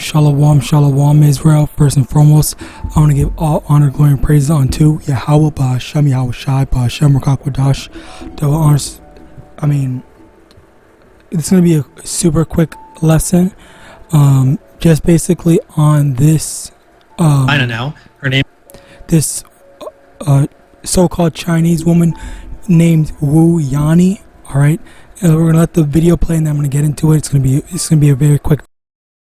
Shalom, shalom, Israel. First and foremost, I want to give all honor, glory, and praise unto YAHAWAH, YAHAWASHI, YAHAWASHI, double honors. It's going to be a super quick lesson, just basically on this, China now. Her name. This so-called Chinese woman named Wu Yani. All right, and we're gonna let the video play, and then I'm gonna get into it. It's gonna be a very quick.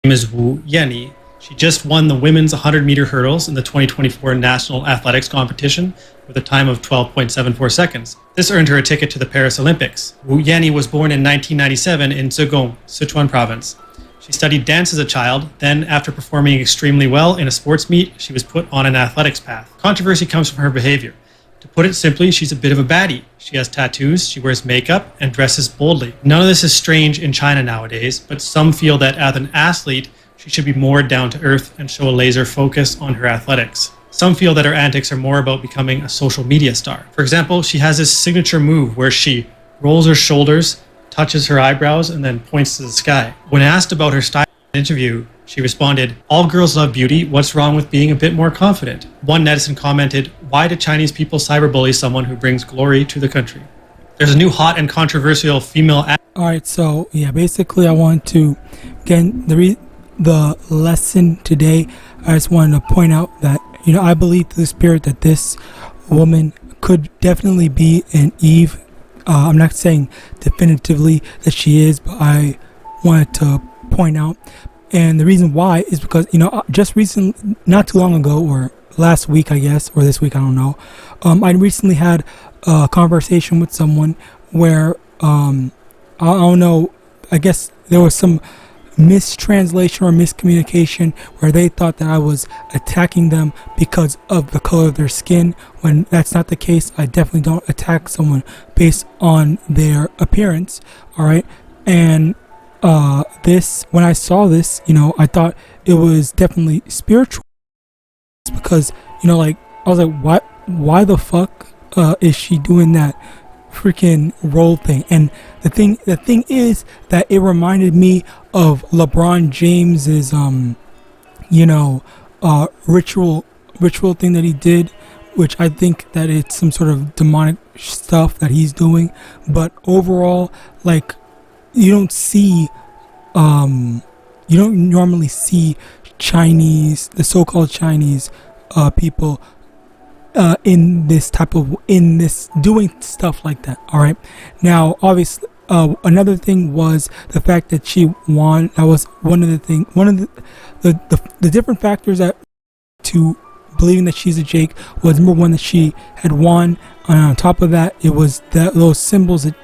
Her name is Wu Yani. She just won the women's 100-meter hurdles in the 2024 National Athletics Competition with a time of 12.74 seconds. This earned her a ticket to the Paris Olympics. Wu Yani was born in 1997 in Zhejiang, Sichuan province. She studied dance as a child, then after performing extremely well in a sports meet, she was put on an athletics path. Controversy comes from her behavior. To put it simply, she's a bit of a baddie. She has tattoos, she wears makeup, and dresses boldly. None of this is strange in China nowadays, but some feel that as an athlete, she should be more down to earth and show a laser focus on her athletics. Some feel that her antics are more about becoming a social media star. For example, she has this signature move where she rolls her shoulders, touches her eyebrows, and then points to the sky. When asked about her style in an interview, she responded, "All girls love beauty. What's wrong with being a bit more confident?" One netizen commented, "Why do Chinese people cyberbully someone who brings glory to the country?" There's a new hot and controversial female. Alright, so yeah, basically I want to, again, the lesson today, I just wanted to point out that, I believe to the spirit that this woman could definitely be an Eve. I'm not saying definitively that she is, but I wanted to point out. And the reason why is because, just recently, not too long ago, or last week, I guess, or this week, I don't know. I recently had a conversation with someone where, I don't know, I guess there was some mistranslation or miscommunication where they thought that I was attacking them because of the color of their skin, when that's not the case. I definitely don't attack someone based on their appearance, alright? And when I saw this, I thought it was definitely spiritual, because, I was like, why the fuck is she doing that freaking roll thing? And the thing is that it reminded me of LeBron James's ritual thing that he did, which I think that it's some sort of demonic stuff that he's doing. But overall, you don't normally see the so-called Chinese people in this doing stuff like that. All right. Now, obviously, another thing was the fact that she won. That was one of the different factors that to believing that she's a Jake was, number one, that she had won, and on top of that, it was those symbols that,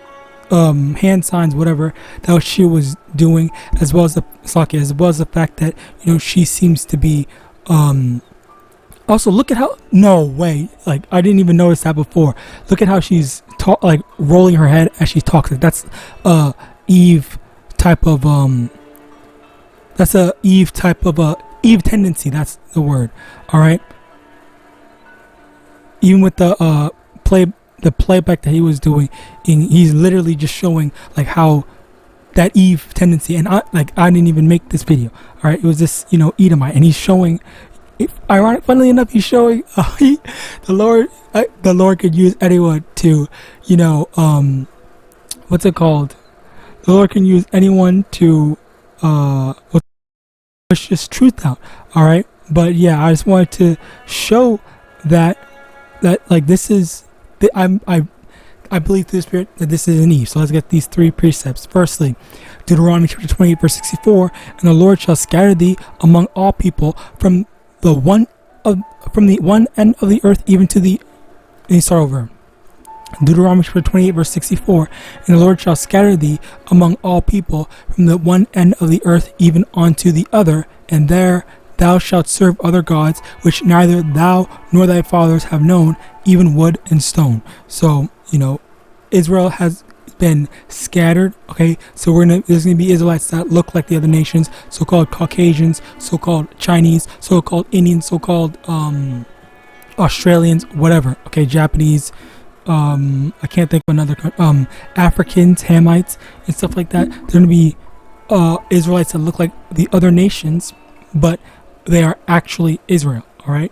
hand signs, whatever, that she was doing, as well as the fact that, she seems to be, also, look at how, no way, I didn't even notice that before. Look at how she's rolling her head as she talks. That's Eve type of, Eve tendency, that's the word, alright? Even with the playback that he was doing, he's literally just showing how that Eve tendency, and I didn't even make this video, all right? It was this Edomite, and he's showing, funnily enough, he's showing the Lord could use anyone to, what's it called? The Lord can use anyone to push this truth out, all right? But yeah, I just wanted to show that this is. I believe through the Spirit that this is an Eve. So let's get these three precepts. Firstly, Deuteronomy chapter 28, verse 64, "And the Lord shall scatter thee among all people from the one end of the earth even to the." Let me start over. Deuteronomy chapter 28, verse 64, "And the Lord shall scatter thee among all people from the one end of the earth even unto the other, and there thou shalt serve other gods, which neither thou nor thy fathers have known, even wood and stone." So, Israel has been scattered, okay? So there's gonna be Israelites that look like the other nations, so-called Caucasians, so-called Chinese, so-called Indians, so-called Australians, whatever, okay? Japanese, I can't think of another, Africans, Hamites, and stuff like that. There's gonna be Israelites that look like the other nations, but they are actually Israel. All right.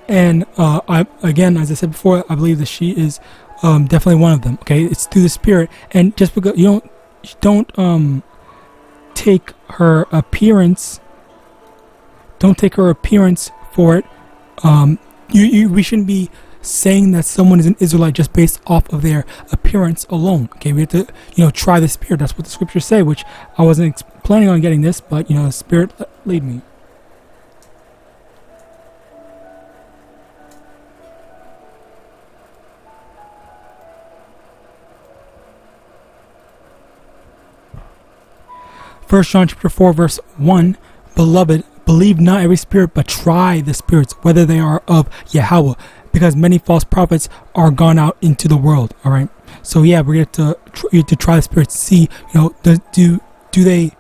And again, as I said before, I believe that she is definitely one of them. Okay, it's through the Spirit, and just because you don't take her appearance, for it. We shouldn't be saying that someone is an Israelite just based off of their appearance alone. Okay, we have to try the Spirit. That's what the scriptures say, which I wasn't planning on getting this, but the Spirit lead me. First John chapter 4 verse 1, Beloved, believe not every spirit, but try the spirits, whether they are of Yahweh, because many false prophets are gone out into the world. All right. So yeah, we have to try the spirits to see, do they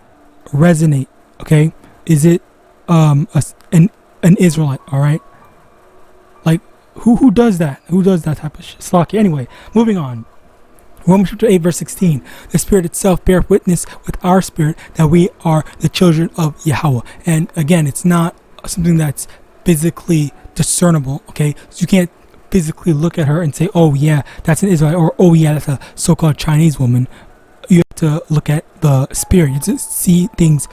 resonate? Okay. Is it an Israelite? All right. Like who does that? Who does that type of slack? Anyway, moving on. Romans chapter 8 verse 16, the Spirit itself beareth witness with our spirit that we are the children of Yahweh. And again, it's not something that's physically discernible, okay? So you can't physically look at her and say, oh yeah, that's an Israelite, or oh yeah, that's a so-called Chinese woman. You have to look at the Spirit. You have to see things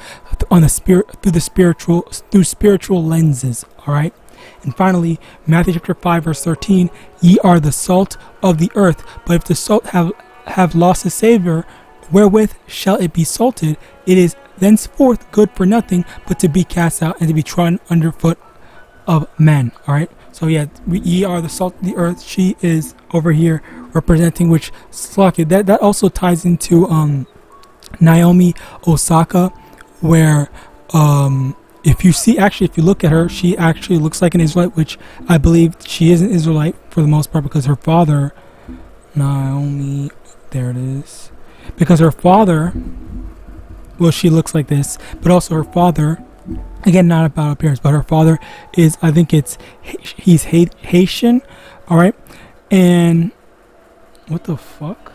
on the Spirit, through spiritual lenses, all right? And finally, Matthew chapter 5 verse 13, ye are the salt of the earth, but if the salt have lost its savor, wherewith shall it be salted? It is thenceforth good for nothing, but to be cast out and to be trodden underfoot of men. All right. So yeah, ye are the salt of the earth. She is over here representing which Slovakia. That also ties into Naomi Osaka, where if you look at her, she actually looks like an Israelite, which I believe she is an Israelite for the most part, because her father, Naomi, there it is, because her father, well, she looks like this, but also her father, again, not about appearance, but her father is, I think he's Haitian, all right, and what the fuck?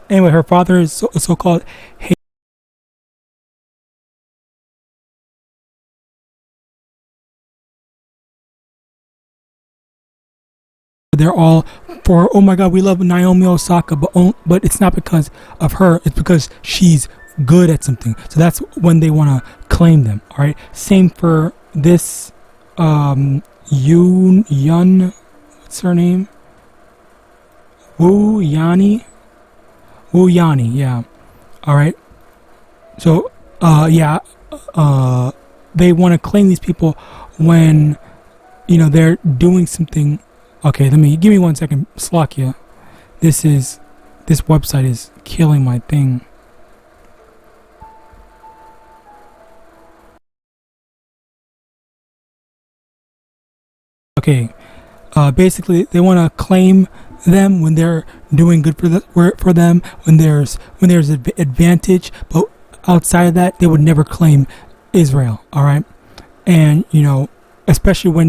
Anyway, her father is so-called Haitian. They're all for, oh my God, we love Naomi Osaka, but it's not because of her. It's because she's good at something. So that's when they want to claim them. All right. Same for this Yun. What's her name? Wu Yani, yeah. All right. So, they want to claim these people when, they're doing something. Okay, give me 1 second. Slovakia. This website is killing my thing. Okay. Basically, they want to claim them when they're doing good for them, when there's an advantage, but outside of that, they would never claim Israel. All right, and especially when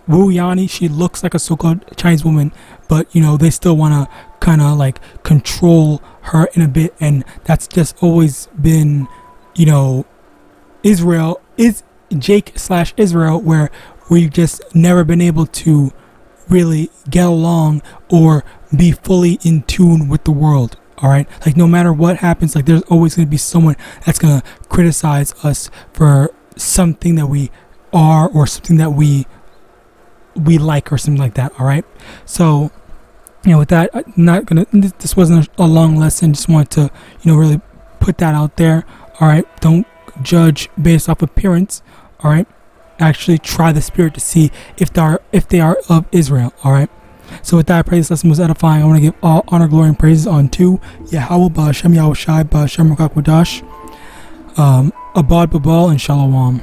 Wu Yani, she looks like a so-called Chinese woman, but they still want to kind of like control her in a bit, and that's just always been, Israel is Jake/Israel, where we've just never been able to really get along or be fully in tune with the world. All right, like no matter what happens, like there's always going to be someone that's going to criticize us for something that we are, or something that we like, or something like that. All right, so with that, this wasn't a long lesson, just wanted to really put that out there. All right, don't judge based off appearance. All right, actually try the Spirit to see if they are of Israel. All right, so with that, I pray this lesson was edifying. I want to give all honor, glory, and praises unto Yahawah, BaHashem, YAHAWASHI, BaHashem, RICANS, Abad, Babal, and Shalom.